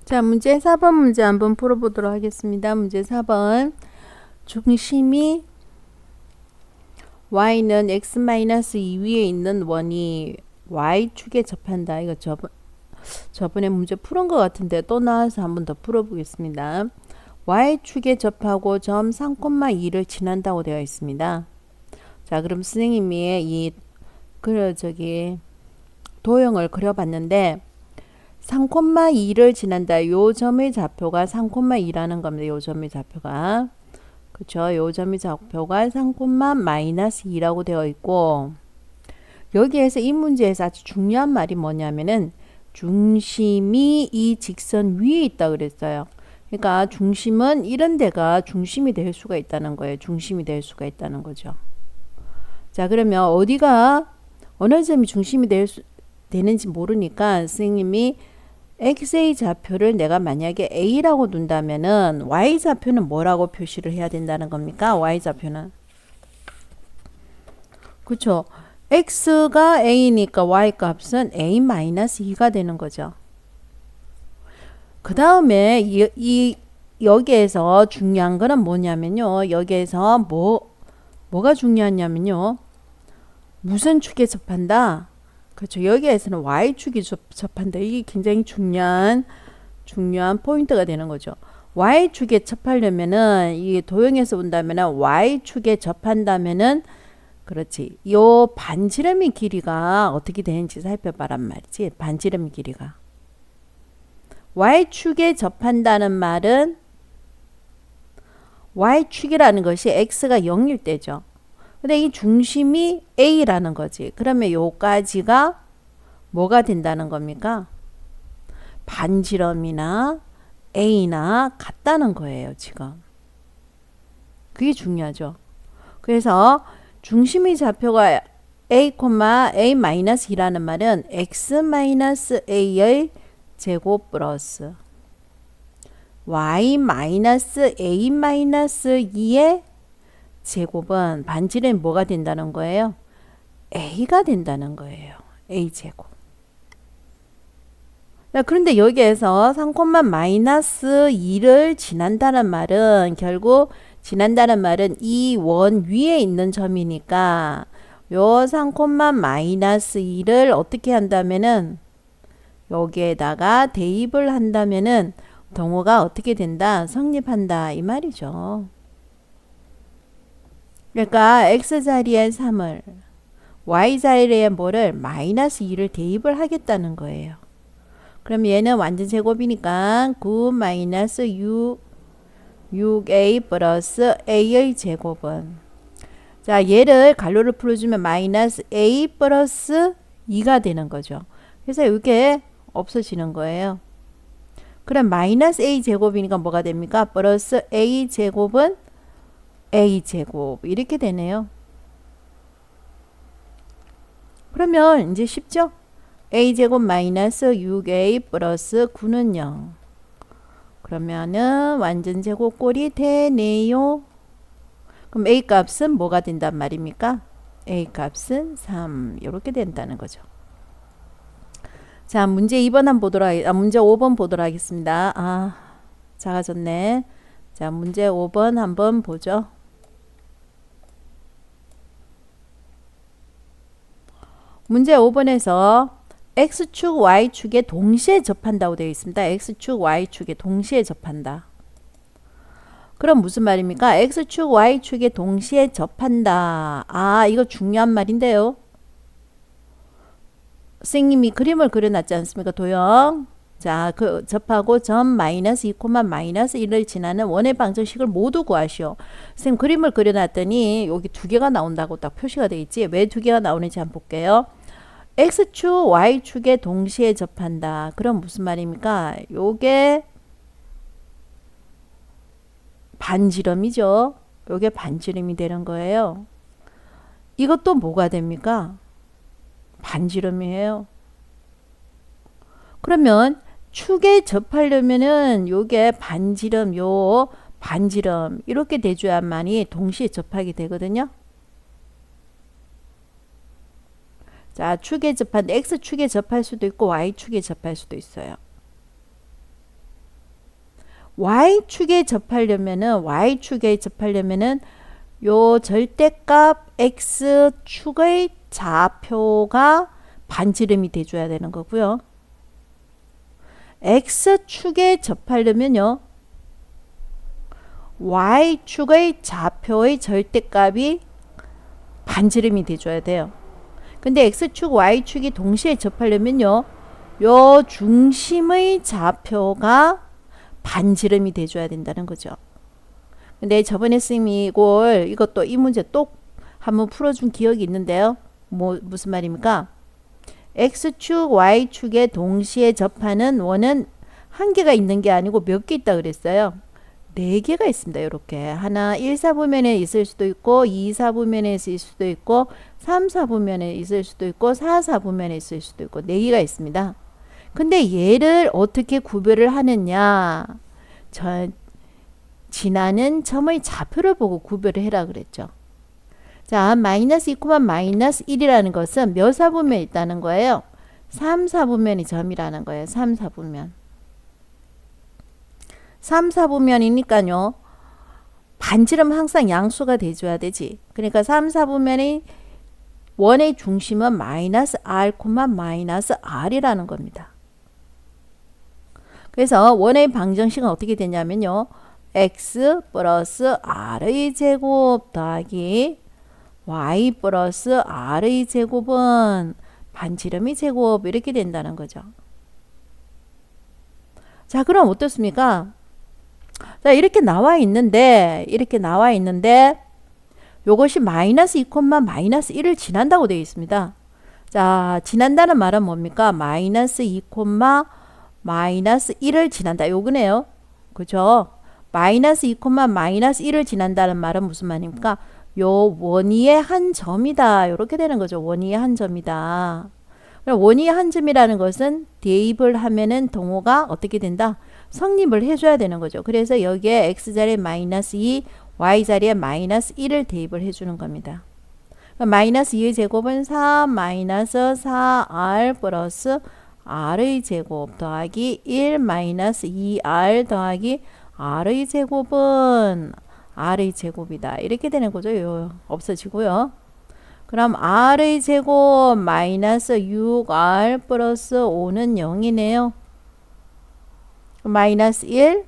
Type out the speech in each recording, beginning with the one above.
자, 문제 4번 문제 한번 풀어보도록 하겠습니다. 문제 4번. 중심이 y는 x-2 위에 있는 원이 y축에 접한다. 이거 저번에 문제 풀은 것 같은데 또 나와서 한번 더 풀어보겠습니다. y축에 접하고 점 3,2를 지난다고 되어 있습니다. 자, 그럼 선생님이 도형을 그려봤는데 3,2를 지난다. 요 점의 좌표가 3,2라는 겁니다. 요 점의 좌표가. 그쵸? 요 점의 좌표가 3,-2라고 되어 있고, 여기에서 이 문제에서 아주 중요한 말이 뭐냐면은 중심이 이 직선 위에 있다 그랬어요. 그러니까 중심은 이런 데가 중심이 될 수가 있다는 거예요. 중심이 될 수가 있다는 거죠. 자, 그러면 어느 점이 중심이 되는지 모르니까 선생님이 x의 좌표를 내가 만약에 a라고 둔다면은 y 좌표는 뭐라고 표시를 해야 된다는 겁니까? y 좌표는. 그쵸? x가 a니까 y 값은 a-2가 되는 거죠. 그 다음에 여기에서 중요한 거는 뭐냐면요. 여기에서 뭐가 중요하냐면요. 무슨 축에 접한다? 그렇죠. 여기에서는 y축이 접한다. 이게 굉장히 중요한 포인트가 되는 거죠. y축에 접하려면은 이 도형에서 본다면은 y축에 접한다면은 그렇지. 요 반지름의 길이가 어떻게 되는지 살펴봐란 말이지. 반지름 길이가. y축에 접한다는 말은 y축이라는 것이 x가 0일 때죠. 근데 이 중심이 A라는 거지. 그러면 요까지가 뭐가 된다는 겁니까? 반지름이나 A나 같다는 거예요, 지금. 그게 중요하죠. 그래서 중심의 좌표가 A,A-2라는 말은 X-A의 제곱 플러스 Y-A-2의 제곱은 반지름이 뭐가 된다는 거예요? A가 된다는 거예요. A제곱. 그런데 여기에서 3,-2를 지난다는 말은 결국 지난다는 말은 이 원 위에 있는 점이니까 요 3,-2를 어떻게 한다면은 여기에다가 대입을 한다면은 동호가 어떻게 된다? 성립한다. 이 말이죠. 그러니까 x자리에 3을 y자리에 뭐를 -2를 대입을 하겠다는 거예요. 그럼 얘는 완전 제곱이니까 6a 플러스 a의 제곱은 자 얘를 가로를 풀어주면 -a 플러스 2가 되는 거죠. 그래서 이게 없어지는 거예요. 그럼 -a 제곱이니까 뭐가 됩니까? 플러스 a 제곱은 a제곱 이렇게 되네요. 그러면 이제 쉽죠? a제곱 마이너스 6a 플러스 9는 0. 그러면은 완전 제곱꼴이 되네요. 그럼 a 값은 뭐가 된단 말입니까? a 값은 3 이렇게 된다는 거죠. 자, 문제 2번 문제 5번 보도록 하겠습니다. 작아졌네. 자, 문제 5번 한번 보죠. 문제 5번에서 x축, y축에 동시에 접한다고 되어 있습니다. x축, y축에 동시에 접한다. 그럼 무슨 말입니까? x축, y축에 동시에 접한다. 이거 중요한 말인데요. 선생님이 그림을 그려놨지 않습니까? 도형. 자, 접하고 점 -2, -1을 지나는 원의 방정식을 모두 구하시오. 선생님 그림을 그려놨더니 여기 두 개가 나온다고 딱 표시가 되어 있지. 왜 두 개가 나오는지 한번 볼게요. x축, y축에 동시에 접한다. 그럼 무슨 말입니까? 요게 반지름이죠. 요게 반지름이 되는 거예요. 이것도 뭐가 됩니까? 반지름이에요. 그러면 축에 접하려면은 요게 반지름 이렇게 돼줘야만이 동시에 접하게 되거든요. 자, 축에 접한 x축에 접할 수도 있고 y축에 접할 수도 있어요. y축에 접하려면은 요 절대값 x축의 좌표가 반지름이 돼줘야 되는 거고요. x축에 접하려면요, y축의 좌표의 절대값이 반지름이 돼줘야 돼요. 근데 x축, y축이 동시에 접하려면요, 요 중심의 좌표가 반지름이 돼줘야 된다는 거죠. 근데 저번에 쌤이 이것도 이 문제 또 한번 풀어준 기억이 있는데요. 무슨 말입니까? x축, y축에 동시에 접하는 원은 한 개가 있는 게 아니고 몇 개 있다 그랬어요. 4개가 있습니다. 이렇게 하나 1, 4부면에 있을 수도 있고 2, 4부면에 있을 수도 있고 3, 4부면에 있을 수도 있고 4, 4부면에 있을 수도 있고 4개가 있습니다. 근데 얘를 어떻게 구별을 하느냐, 지나는 점의 좌표를 보고 구별을 해라 그랬죠. 자, 마이너스 2, 마이너스 1이라는 것은 몇 사분면에 있다는 거예요? 3, 4분면이 점이라는 거예요. 3, 4분면. 3, 4분면이니까요. 반지름 항상 양수가 돼줘야 되지. 그러니까 3, 4분면의 원의 중심은 마이너스 r, 마이너스 r이라는 겁니다. 그래서 원의 방정식은 어떻게 되냐면요, x 플러스 r의 제곱 더하기 y 플러스 r의 제곱은 반지름의 제곱, 이렇게 된다는 거죠. 자, 그럼 어떻습니까? 자, 이렇게 나와 있는데 요것이 마이너스 2, 마이너스 1을 지난다고 되어 있습니다. 자, 지난다는 말은 뭡니까? 마이너스 2, 마이너스 1을 지난다. 요거네요. 그죠? 마이너스 2, 마이너스 1을 지난다는 말은 무슨 말입니까? 요 원위의 한 점이다. 이렇게 되는 거죠. 원위의 한 점이다. 원위의 한 점이라는 것은 대입을 하면은 동호가 어떻게 된다? 성립을 해줘야 되는 거죠. 그래서 여기에 x자리에 마이너스 2, y자리에 마이너스 1을 대입을 해주는 겁니다. 마이너스 2의 제곱은 4 마이너스 4r 플러스 r의 제곱 더하기 1 마이너스 2r 더하기 r의 제곱은 r의 제곱이다. 이렇게 되는 거죠. 요 없어지고요. 그럼 r의 제곱 마이너스 6r 플러스 5는 0이네요. 마이너스 1,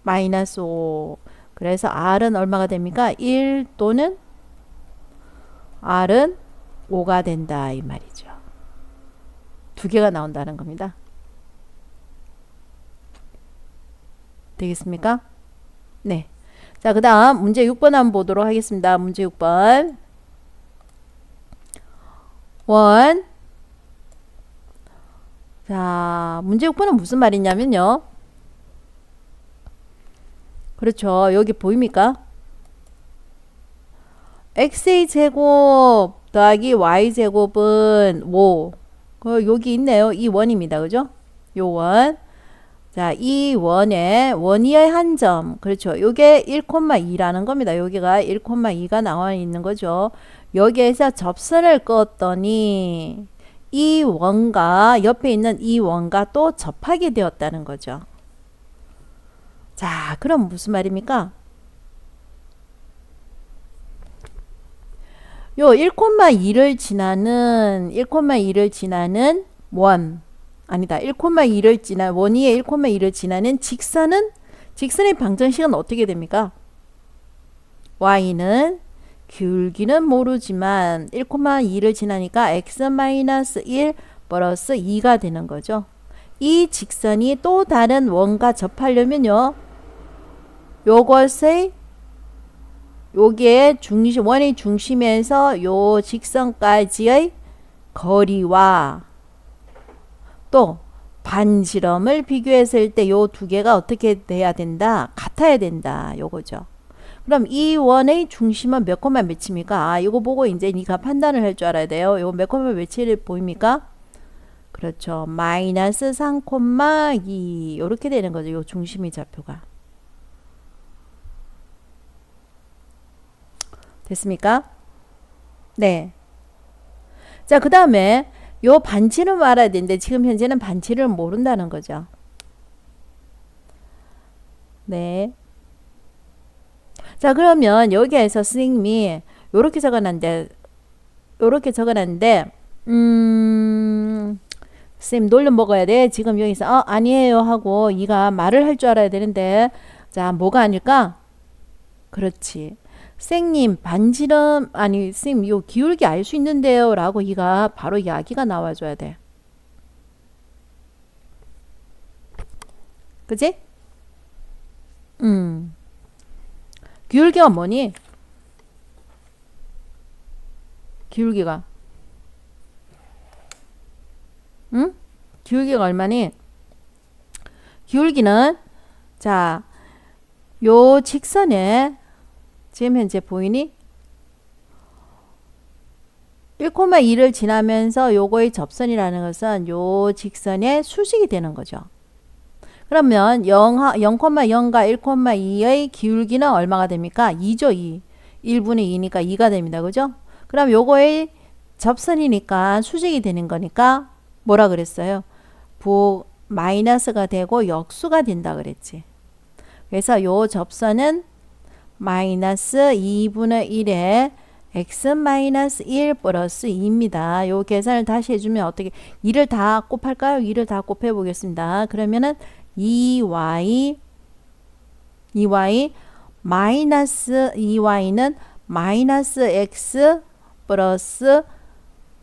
마이너스 5. 그래서 r은 얼마가 됩니까? 1 또는 r은 5가 된다, 이 말이죠. 두 개가 나온다는 겁니다. 되겠습니까? 네. 자, 그 다음 문제 6번 한번 보도록 하겠습니다. 문제 6번. 자, 문제 6번은 무슨 말이냐면요. 그렇죠. 여기 보입니까? x의 제곱 더하기 y 제곱은 5. 여기 있네요. 이 원입니다. 그죠? 요 원. 자, 이 원위의 한 점. 그렇죠. 요게 1,2라는 겁니다. 여기가 1,2가 나와 있는 거죠. 여기에서 접선을 그었더니 이 원과 옆에 있는 이 원과 또 접하게 되었다는 거죠. 자, 그럼 무슨 말입니까? 요 1,2를 지나는 원, 아니다. 1,2를 지나 원위에 1,2를 지나는 직선의 방정식은 어떻게 됩니까? y는 길기는 모르지만 1,2를 지나니까 x-1 플러스 2가 되는 거죠. 이 직선이 또 다른 원과 접하려면요, 요게 원의 중심에서 요 직선까지의 거리와 또 반지름을 비교했을 때 요 두 개가 어떻게 돼야 된다? 같아야 된다. 요거죠. 그럼 이 원의 중심은 몇 콤마 몇입니까? 이거 보고 이제 니가 판단을 할 줄 알아야 돼요. 이거 몇 콤마 몇을 보입니까? 그렇죠. 마이너스 3,2 이렇게 되는 거죠. 요 중심의 좌표가. 됐습니까? 네. 자, 그 다음에 요 반지름 알아야 되는데 지금 현재는 반지름을 모른다는 거죠. 네. 자, 그러면 여기에서 선생님이 요렇게 적어놨는데, 선생님 놀려 먹어야 돼. 지금 여기서, 아니에요 하고, 이가 말을 할 줄 알아야 되는데, 자, 뭐가 아닐까? 그렇지. 선생님, 반지름, 아니, 선생님, 요 기울기 알 수 있는데요. 라고 이가 바로 이야기가 나와줘야 돼. 그지? 기울기가 뭐니? 기울기가. 응? 기울기가 얼마니? 기울기는, 자, 요 직선에, 지금 현재 보이니? 1,2를 지나면서 요거의 접선이라는 것은 요 직선의 수직이 되는 거죠. 그러면 0,0과 1,2의 기울기는 얼마가 됩니까? 2죠, 2. 1분의 2니까 2가 됩니다. 그죠? 그럼 요거의 접선이니까 수직이 되는 거니까 뭐라 그랬어요? 마이너스가 되고 역수가 된다 그랬지. 그래서 요 접선은 마이너스 2분의 1에 x-1 플러스 2입니다. 요 계산을 다시 해주면 어떻게 2를 다 곱할까요? 2를 다 곱해 보겠습니다. 그러면은 2y 마이너스 2y는 마이너스 x 플러스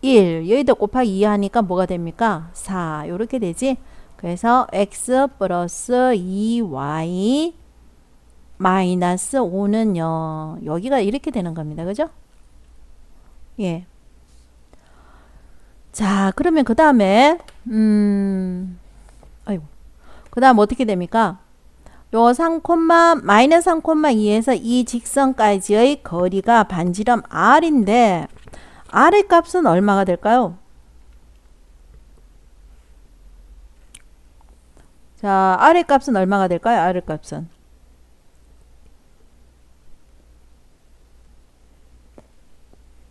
1 여기다 곱하기 2 하니까 뭐가 됩니까? 4 요렇게 되지. 그래서 x 플러스 2y 마이너스 5는 0 여기가 이렇게 되는 겁니다. 그죠? 예. 자, 그러면 그 다음에 아이고, 그 다음 어떻게 됩니까? 요 3, 마이너스 3,2에서 이 직선까지의 거리가 반지름 r인데 r의 값은 얼마가 될까요? 자, r의 값은 얼마가 될까요? r의 값은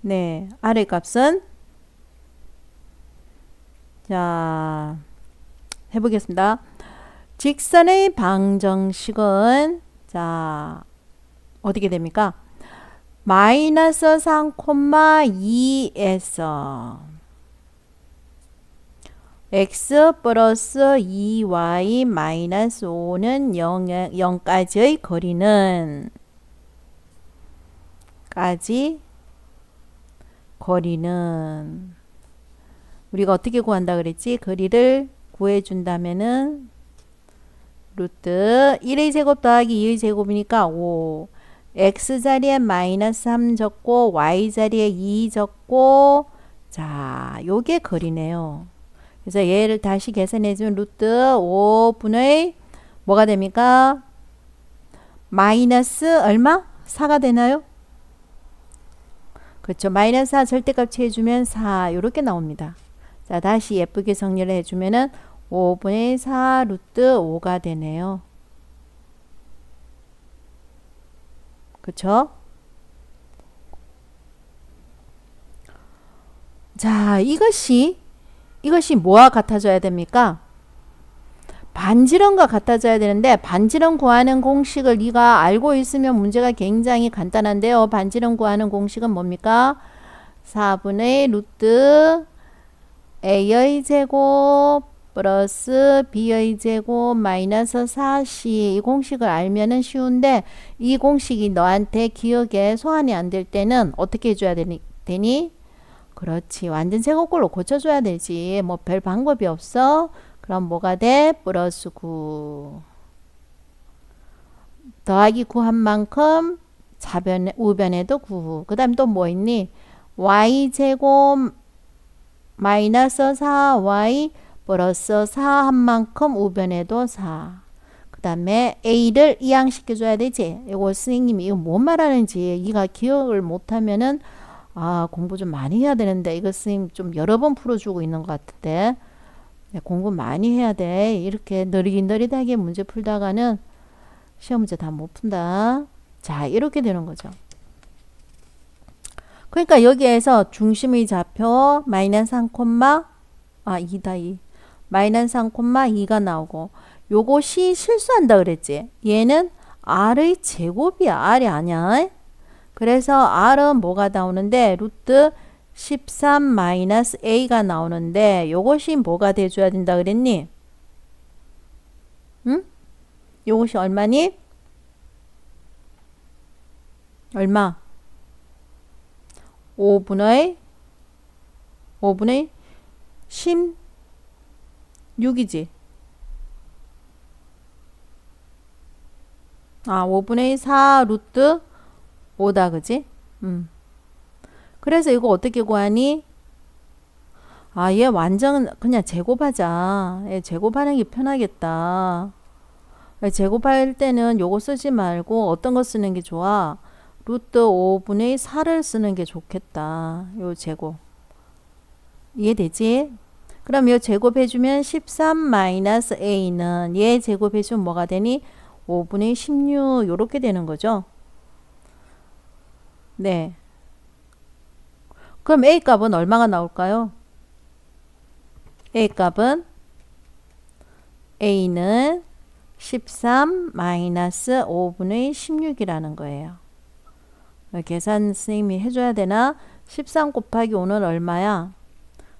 네, r의 값은 자, 해보겠습니다. 직선의 방정식은 자, 어떻게 됩니까? 마이너스 3,2에서 x 플러스 2y 마이너스 5는 0까지의 거리는 우리가 어떻게 구한다 그랬지? 거리를 구해준다면은 루트 1의 제곱 더하기 2의 제곱이니까 5 x자리에 마이너스 3 적고 y자리에 2 적고 자 요게 거리네요. 그래서 얘를 다시 계산해주면 루트 5분의 뭐가 됩니까? 마이너스 얼마? 4가 되나요? 그렇죠. 마이너스 4 절대값 해주면 4 이렇게 나옵니다. 자 다시 예쁘게 정리를 해주면은 5분의 4 루트 5가 되네요. 그쵸? 자 이것이 뭐와 같아져야 됩니까? 반지름과 같아져야 되는데 반지름 구하는 공식을 네가 알고 있으면 문제가 굉장히 간단한데요. 반지름 구하는 공식은 뭡니까? 4분의 루트 a의 제곱 플러스 b의 제곱 마이너스 4c 이 공식을 알면은 쉬운데 이 공식이 너한테 기억에 소환이 안 될 때는 어떻게 해줘야 되니? 그렇지. 완전 제곱꼴로 고쳐줘야 되지. 뭐 별 방법이 없어. 그럼 뭐가 돼? 플러스 9 더하기 9 한 만큼 우변에도 9. 그 다음 또 뭐 있니? y제곱 마이너스 4y 플러스 4 한 만큼 우변에도 4. 그 다음에 a를 이항시켜줘야 되지. 이거 선생님이 이거 뭔 말하는지 이가 기억을 못하면은 공부 좀 많이 해야 되는데 이거 선생님 좀 여러 번 풀어주고 있는 것 같은데 네, 공부 많이 해야 돼. 이렇게 느릿느릿하게 문제 풀다가는 시험 문제 다 못 푼다. 자 이렇게 되는 거죠. 그러니까 여기에서 중심의 좌표 마이너스 3, 2다 2 마이너스 3,2가 나오고 요것이 실수한다 그랬지. 얘는 R의 제곱이야. R이 아니야. 그래서 R은 뭐가 나오는데 루트 13 마이너스 A가 나오는데 요것이 뭐가 돼줘야 된다 그랬니? 응? 요것이 얼마니? 얼마? 5분의 16이지. 아, 5분의 4 루트 5다, 그지? 그래서 이거 어떻게 구하니? 아, 얘 완전 그냥 제곱하자. 얘 제곱하는 게 편하겠다. 제곱할 때는 요거 쓰지 말고 어떤 거 쓰는 게 좋아? 루트 5분의 4를 쓰는 게 좋겠다. 요 제곱. 이해되지? 그럼 요 제곱해주면 13 마이너스 a는 얘 제곱해주면 뭐가 되니? 5분의 16 요렇게 되는 거죠. 네. 그럼 a 값은 얼마가 나올까요? a 값은 a는 13 마이너스 5분의 16이라는 거예요. 계산 선생님이 해줘야 되나? 13 곱하기 5는 얼마야?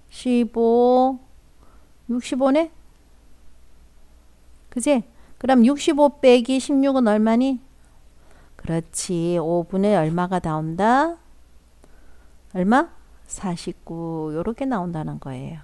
15, 65네? 그지? 그럼 65 빼기 16은 얼마니? 그렇지. 5분의 얼마가 나온다? 얼마? 49. 요렇게 나온다는 거예요.